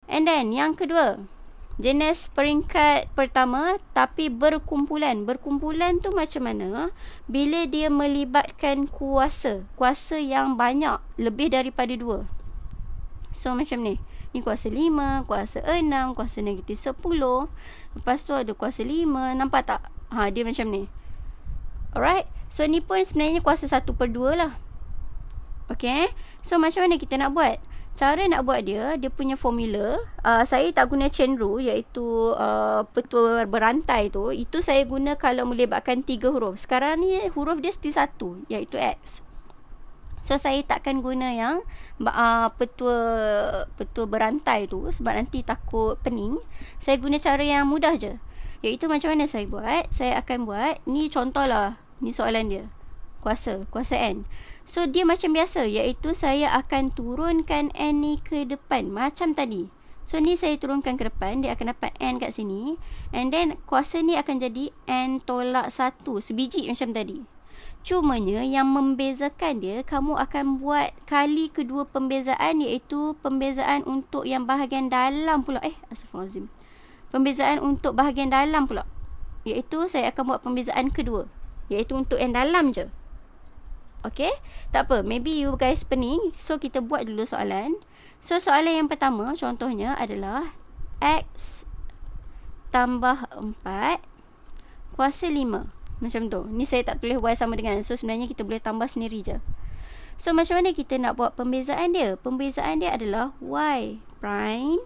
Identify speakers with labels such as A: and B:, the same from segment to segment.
A: And then yang kedua, jenis peringkat pertama tapi berkumpulan. Berkumpulan tu macam mana? Bila dia melibatkan kuasa yang banyak, lebih daripada 2. So macam ni. Ni kuasa 5, kuasa 6, kuasa negatif 10. Lepas tu ada kuasa 5. Nampak tak? Dia macam ni. Alright. So ni pun sebenarnya kuasa 1/2 lah. Okay. So macam mana kita nak buat? Cara nak buat dia punya formula, saya tak guna chain rule, iaitu petua berantai tu. Itu saya guna kalau melibatkan 3 huruf. Sekarang ni huruf dia mesti 1, iaitu X. So saya takkan guna yang petua berantai tu, sebab nanti takut pening. Saya guna cara yang mudah je, iaitu macam mana saya buat. Saya akan buat, ni contoh lah, ni soalan dia, kuasa N. So dia macam biasa, iaitu saya akan turunkan N ni ke depan macam tadi. So ni saya turunkan ke depan, dia akan dapat N kat sini. And then kuasa ni akan jadi N tolak 1, sebiji macam tadi. Cumanya yang membezakan dia, kamu akan buat kali kedua pembezaan, iaitu pembezaan untuk yang bahagian dalam pula. Astagfirullahaladzim. Pembezaan untuk bahagian dalam pula, iaitu saya akan buat pembezaan kedua, iaitu untuk yang dalam je. Okay, tak apa, maybe you guys pening. So kita buat dulu soalan. So soalan yang pertama contohnya adalah X tambah 4 kuasa 5. Macam tu. Ni saya tak tulis Y sama dengan, so sebenarnya kita boleh tambah sendiri je. So macam mana kita nak buat pembezaan dia? Pembezaan dia adalah Y prime,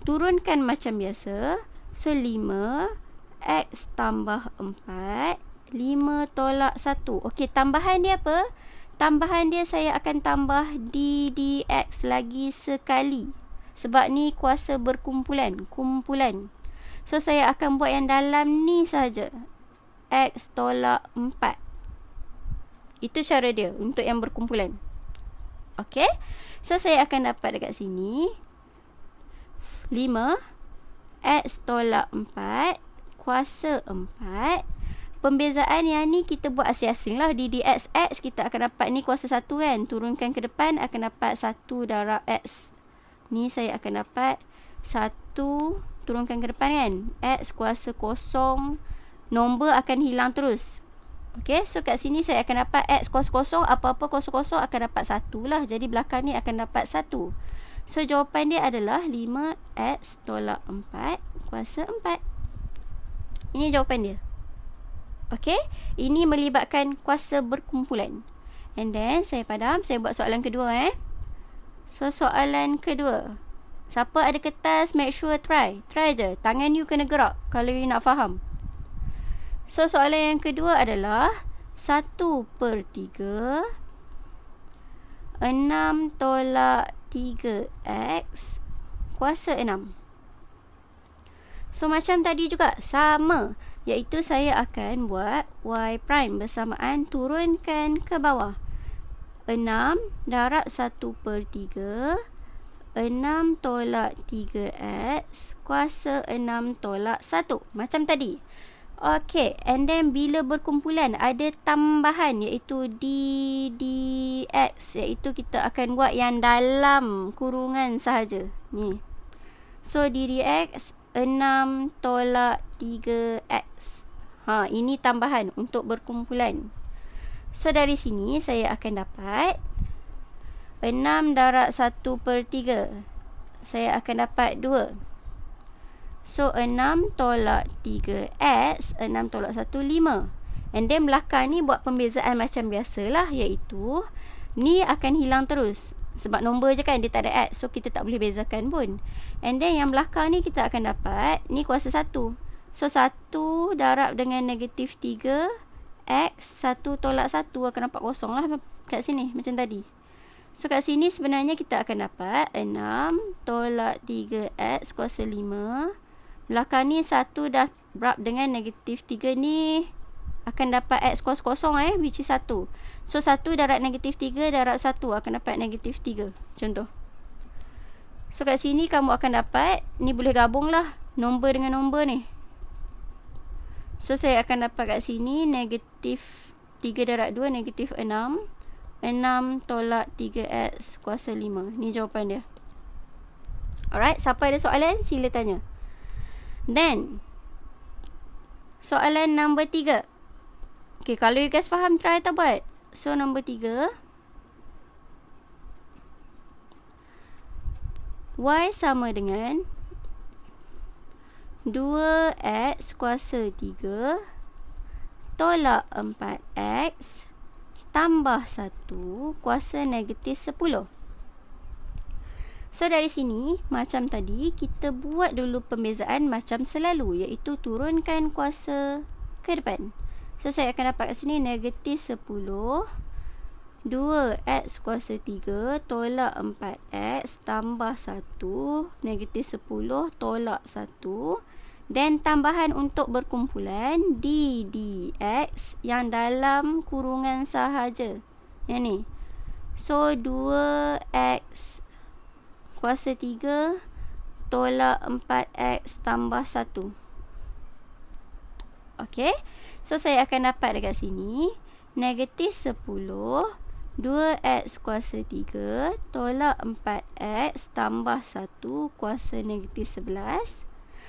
A: turunkan macam biasa. So 5 X tambah 4, 5 tolak 1. Okey, tambahan dia apa? Tambahan dia saya akan tambah DX lagi sekali. Sebab ni kuasa berkumpulan, kumpulan. So saya akan buat yang dalam ni saja. X tolak 4. Itu cara dia untuk yang berkumpulan. Okey. So saya akan dapat dekat sini 5 X tolak 4 kuasa 4. Pembezaan yang ni kita buat asing-asing lah. DX kita akan dapat ni kuasa 1 kan. Turunkan ke depan akan dapat 1 darab X. Ni saya akan dapat 1, turunkan ke depan kan. X kuasa 0. Nombor akan hilang terus. Okay, so kat sini saya akan dapat X kuasa 0. Apa-apa kuasa 0 akan dapat 1 lah. Jadi belakang ni akan dapat 1. So jawapan dia adalah 5X tolak 4 kuasa 4. Ini jawapan dia. Okay, ini melibatkan kuasa berkumpulan. And then saya padam, saya buat soalan kedua So soalan kedua, siapa ada kertas, make sure try je. Tangan you kena gerak kalau you nak faham. So soalan yang kedua adalah 1/3 6 tolak 3X kuasa 6. So macam tadi juga, sama, iaitu saya akan buat Y prime bersamaan turunkan ke bawah. 6 darab 1/3 6 tolak 3X kuasa 6 tolak 1. Macam tadi. Okay, and then bila berkumpulan ada tambahan, iaitu DX, iaitu kita akan buat yang dalam kurungan sahaja. Ni. So DX 6 tolak 3X. Ini tambahan untuk berkumpulan. So dari sini saya akan dapat 6 darab 1/3. Saya akan dapat 2. So 6 tolak 3X, 6 tolak 1, 5. And then belakang ni buat pembezaan macam biasalah, iaitu ni akan hilang terus. Sebab nombor je kan, dia tak ada X. So kita tak boleh bezakan pun. And then yang belakang ni kita akan dapat, ni kuasa 1. So 1 darab dengan negatif 3 X, 1 tolak 1 akan dapat kosong lah kat sini macam tadi. So kat sini sebenarnya kita akan dapat 6 tolak 3X kuasa 5. Belakang ni 1 dah rub dengan negatif 3 ni akan dapat X kuasa kosong which is 1. So 1 darab negatif 3 darab 1 akan dapat negatif 3. Contoh. So kat sini kamu akan dapat, ni boleh gabung lah nombor dengan nombor ni. So saya akan dapat kat sini negatif 3 darab 2 negatif 6. 6 tolak 3X kuasa 5. Ni jawapan dia. Alright, siapa ada soalan sila tanya. Then soalan nombor 3. Okay, kalau you guys faham, try tak buat. So nombor 3, y sama dengan 2x kuasa 3 tolak 4x tambah 1 kuasa negatif 10. So dari sini, macam tadi, kita buat dulu pembezaan macam selalu, iaitu turunkan kuasa ke depan. So saya akan dapat kat sini negatif 10 2x kuasa 3 tolak 4x tambah 1 negatif 10 tolak 1, dan tambahan untuk berkumpulan d dx yang dalam kurungan sahaja. Yang ni. So 2x kuasa 3 tolak 4x tambah 1. Okay. So saya akan dapat dekat sini negatif 10 2x kuasa 3 tolak 4x tambah 1 kuasa negatif 11.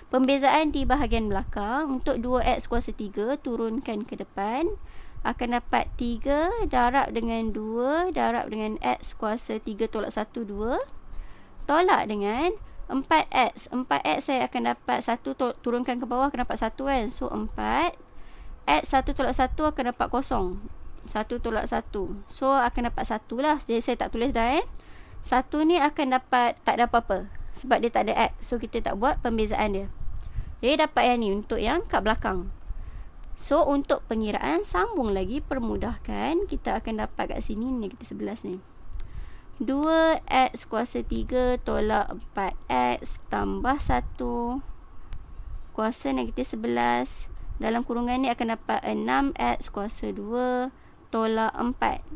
A: Pembezaan di bahagian belakang, untuk 2x kuasa 3 turunkan ke depan, akan dapat 3 darab dengan 2 darab dengan x kuasa 3 tolak 1 2 tolak dengan 4x. 4x saya akan dapat 1 turunkan ke bawah akan dapat 1 kan. So 4 x 1 tolak 1 akan dapat kosong. 1 tolak 1. So akan dapat 1 lah. Jadi saya tak tulis dah 1 ni akan dapat, tak ada apa-apa. Sebab dia tak ada x. So kita tak buat pembezaan dia. Jadi dapat yang ni untuk yang kat belakang. So untuk pengiraan, sambung lagi, permudahkan. Kita akan dapat kat sini negatif 11 ni. 2x kuasa 3 tolak 4x tambah 1 kuasa negatif 11. Dalam kurungan ni akan dapat 6x kuasa 2 tolak 4.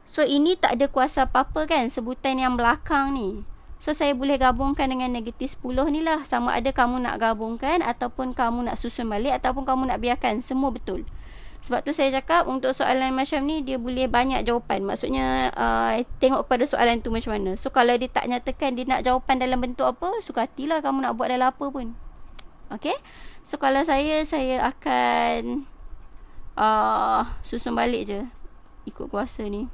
A: So ini tak ada kuasa apa-apa kan, sebutan yang belakang ni. So saya boleh gabungkan dengan negatif 10 ni lah. Sama ada kamu nak gabungkan ataupun kamu nak susun balik ataupun kamu nak biarkan, semua betul. Sebab tu saya cakap untuk soalan macam ni dia boleh banyak jawapan. Maksudnya tengok pada soalan tu macam mana. So kalau dia tak nyatakan dia nak jawapan dalam bentuk apa, suka hatilah kamu nak buat dalam apa pun. Okay. So kalau saya akan susun balik je ikut kuasa ni.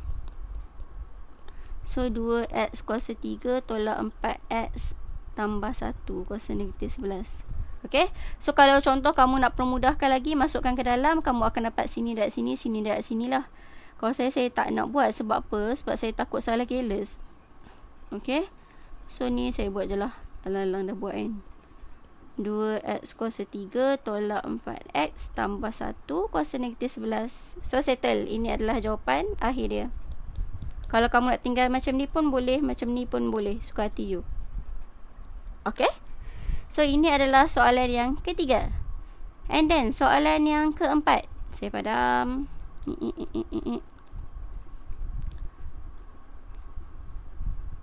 A: So 2x kuasa 3 tolak 4x tambah 1 kuasa negatif 11. Okay. So kalau contoh kamu nak permudahkan lagi, masukkan ke dalam, kamu akan dapat sini dekat sini, sini dekat sini lah. Kalau saya tak nak buat. Sebab apa? Sebab saya takut salah careless. Okay. So ni saya buat je lah. Alang-alang dah buat kan. 2x kuasa 3 tolak 4x tambah 1 kuasa negatif 11. So settle. Ini adalah jawapan akhir dia. Kalau kamu nak tinggal macam ni pun boleh, macam ni pun boleh, suka hati you. Okay. So ini adalah soalan yang ketiga. And then soalan yang keempat. Saya padam.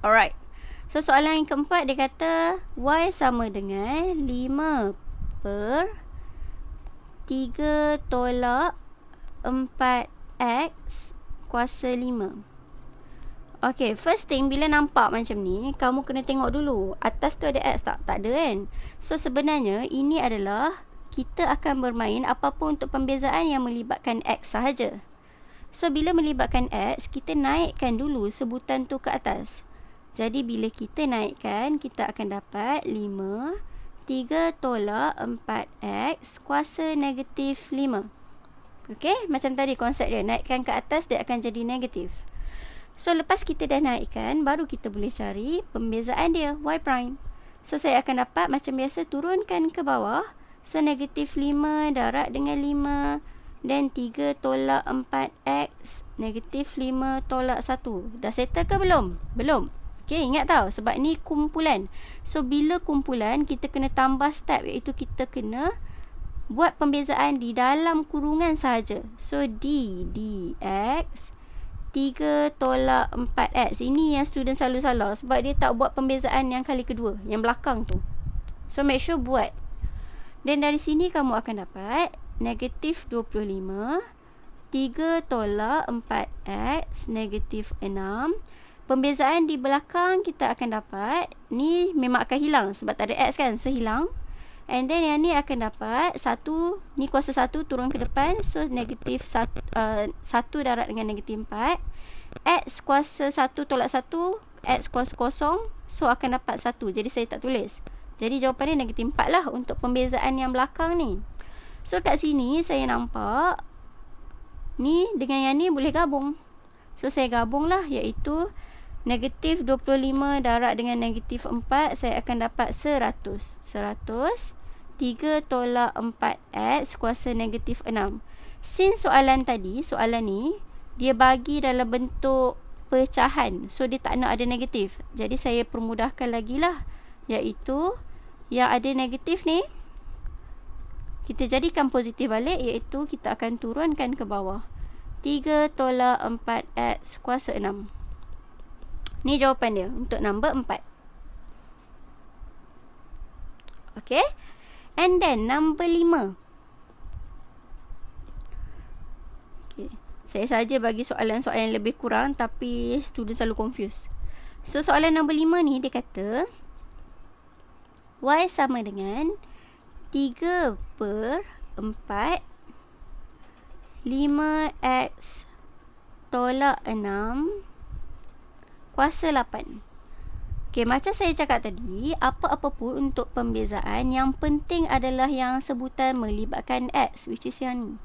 A: Alright. So soalan yang keempat dia kata y sama dengan 5 per 3 tolak 4x kuasa 5. Okay, first thing, bila nampak macam ni, kamu kena tengok dulu atas tu ada x tak? Tak ada kan? So sebenarnya ini adalah kita akan bermain apa-apa untuk pembezaan yang melibatkan x sahaja. So bila melibatkan x, kita naikkan dulu sebutan tu ke atas. Jadi bila kita naikkan, kita akan dapat 5 3 tolak 4x kuasa negatif 5. Okay, macam tadi konsep dia, naikkan ke atas dia akan jadi negatif. So lepas kita dah naikkan, baru kita boleh cari pembezaan dia, y prime. So saya akan dapat macam biasa, turunkan ke bawah. So negatif 5 darab dengan 5, dan 3 tolak 4x negatif 5 tolak 1. Dah settle ke belum? Belum. Okay, ingat tau, sebab ni kumpulan. So bila kumpulan, kita kena tambah step, iaitu kita kena buat pembezaan di dalam kurungan sahaja. So d dx 3 tolak 4x. Ini yang student selalu salah, sebab dia tak buat pembezaan yang kali kedua, yang belakang tu. So make sure buat. Dan dari sini kamu akan dapat negatif 25 3 tolak 4x negatif 6 pembezaan di belakang kita akan dapat, ni memang akan hilang sebab tak ada X kan, so hilang. And then yang ni akan dapat 1, ni kuasa 1 turun ke depan, so negatif 1 darab dengan negatif 4. X kuasa 1 tolak 1, X kuasa kosong, so akan dapat 1. Jadi saya tak tulis. Jadi jawapannya negatif 4 lah untuk pembezaan yang belakang ni. So kat sini saya nampak ni dengan yang ni boleh gabung. So saya gabung lah, iaitu negatif 25 darab dengan negatif 4, saya akan dapat 100. 3 tolak 4x kuasa negatif 6. Since soalan ni, dia bagi dalam bentuk pecahan. So, dia tak nak ada negatif. Jadi, saya permudahkan lagi lah. Iaitu, yang ada negatif ni, kita jadikan positif balik, iaitu kita akan turunkan ke bawah. 3 tolak 4x kuasa 6. Ni jawapan dia untuk nombor 4. Okay. And then, number 5. Okay. Saya saja bagi soalan-soalan yang lebih kurang, tapi student selalu confused. So, soalan number 5 ni, dia kata, Y sama dengan 3 per 4, 5x tolak 6, kuasa 8. Okay, macam saya cakap tadi, apa-apa pun untuk pembezaan, yang penting adalah yang sebutan melibatkan X, which is yang ni.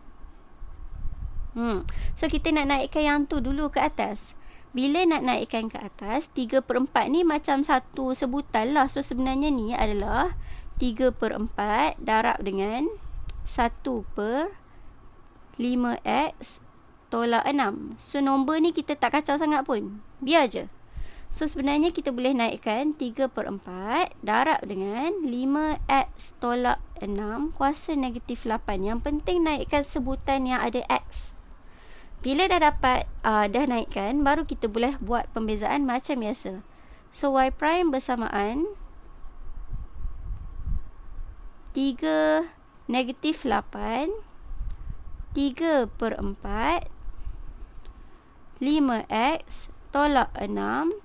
A: So, kita nak naikkan yang tu dulu ke atas. Bila nak naikkan ke atas, 3 per 4 ni macam satu sebutan lah. So, sebenarnya ni adalah 3 per 4 darab dengan 1 per 5x tolak 6. So, nombor ni kita tak kacau sangat pun. Biar je. So, sebenarnya kita boleh naikkan 3 per 4 darab dengan 5x tolak 6 kuasa negatif 8. Yang penting naikkan sebutan yang ada X. Bila dah dapat, dah naikkan, baru kita boleh buat pembezaan macam biasa. So, Y prime bersamaan 3 negatif 8, 3 per 4, 5x tolak 6,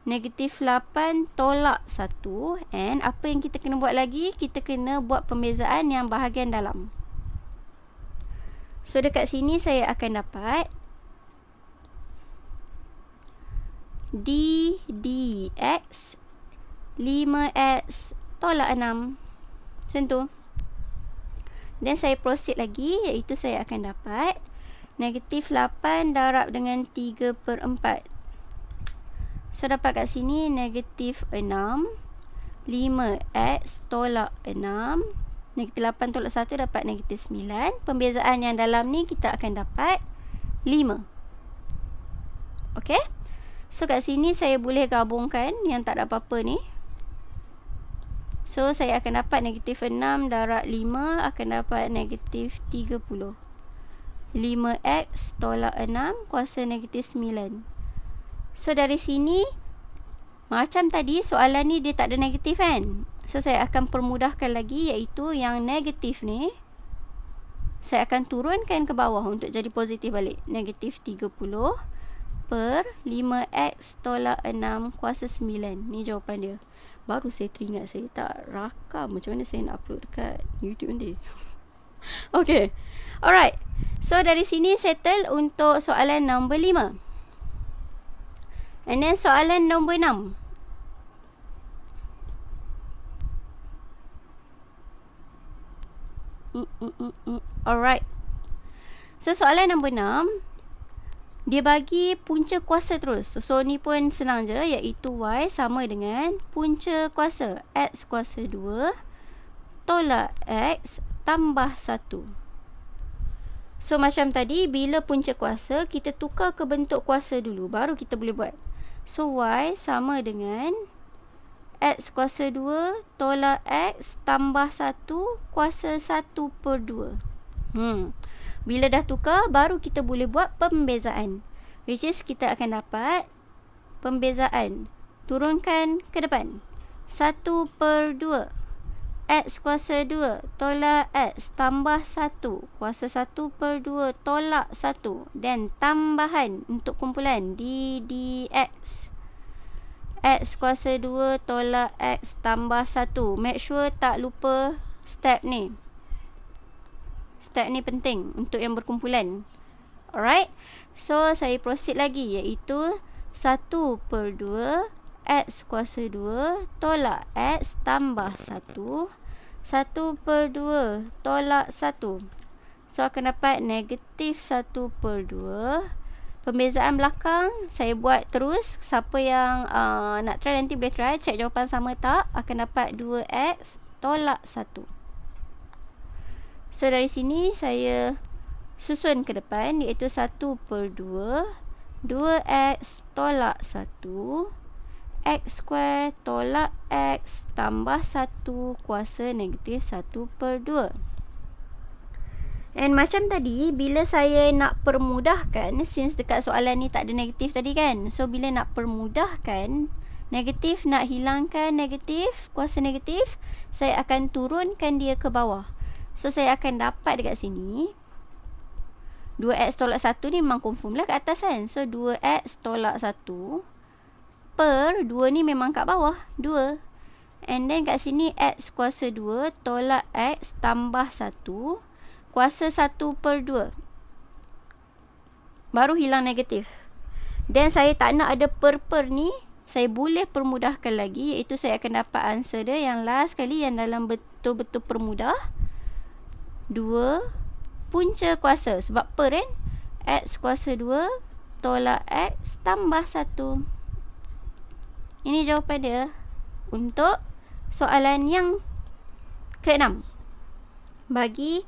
A: negatif 8 tolak 1. And apa yang kita kena buat lagi? Kita kena buat pembezaan yang bahagian dalam. So, dekat sini saya akan dapat D dx 5x tolak 6. Macam tu. Dan saya proceed lagi, iaitu saya akan dapat negatif 8 darab dengan 3 per 4. So, dapat kat sini negatif 6, 5x tolak 6, negatif 8 tolak 1 dapat negatif 9. Pembezaan yang dalam ni kita akan dapat 5. Okay. So, kat sini saya boleh gabungkan yang tak ada apa-apa ni. So, saya akan dapat negatif 6 darab 5 akan dapat negatif 30. 5x tolak 6 kuasa negatif 9. So, dari sini, macam tadi, soalan ni dia tak ada negatif kan? So, saya akan permudahkan lagi, iaitu yang negatif ni, saya akan turunkan ke bawah untuk jadi positif balik. Negatif 30 per 5x tolak 6 kuasa 9. Ni jawapan dia. Baru saya teringat, saya tak rakam macam mana saya nak upload dekat YouTube nanti. Okay. Alright. So, dari sini settle untuk soalan nombor 5. And then soalan nombor 6. Alright. So, soalan nombor 6. Dia bagi punca kuasa terus. So, ni pun senang je. Iaitu Y sama dengan punca kuasa. X kuasa 2 tolak X tambah 1. So, macam tadi, bila punca kuasa, kita tukar ke bentuk kuasa dulu. Baru kita boleh buat. So, Y sama dengan X kuasa 2 tolak X tambah 1 kuasa 1 per 2. Bila dah tukar, baru kita boleh buat pembezaan. Which is, kita akan dapat pembezaan. Turunkan ke depan. 1 per 2. X kuasa 2 tolak X tambah 1 kuasa 1 per 2 tolak 1. Dan tambahan untuk kumpulan D dx X kuasa 2 tolak X tambah 1. Make sure tak lupa step ni. Step ni penting untuk yang berkumpulan. Alright. So, saya proceed lagi, iaitu 1/2 X kuasa 2 tolak X tambah 1. 1/2 tolak 1. So, akan dapat negatif 1/2. Pembezaan belakang saya buat terus. Siapa yang nak try nanti boleh try. Cek jawapan sama tak. Akan dapat 2X tolak 1. So, dari sini saya susun ke depan, iaitu 1/2 2X tolak 1 X square tolak X tambah 1 kuasa negatif 1/2. And macam tadi, bila saya nak permudahkan, since dekat soalan ni tak ada negatif tadi kan, so bila nak permudahkan negatif, nak hilangkan negatif, kuasa negatif, saya akan turunkan dia ke bawah. So saya akan dapat dekat sini 2X tolak 1 ni memang confirm lah kat atas kan. So 2X tolak 1 per 2 ni memang kat bawah 2. And then kat sini X kuasa 2 tolak X tambah 1 kuasa 1/2. Baru hilang negatif. Dan saya tak nak ada per ni, saya boleh permudahkan lagi, iaitu saya akan dapat answer dia yang last kali, yang dalam betul-betul permudah 2 punca kuasa. Sebab per kan, X kuasa 2 tolak X tambah 1. Ini jawapan dia untuk soalan yang ke-6 bagi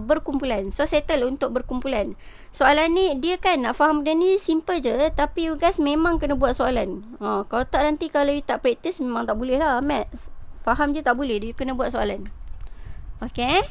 A: berkumpulan. So settle untuk berkumpulan. Soalan ni dia kan nak faham dia ni simple je, tapi you guys memang kena buat soalan. Kalau tak, nanti kalau you tak practice memang tak boleh lah maths. Faham je tak boleh, dia kena buat soalan. Okay.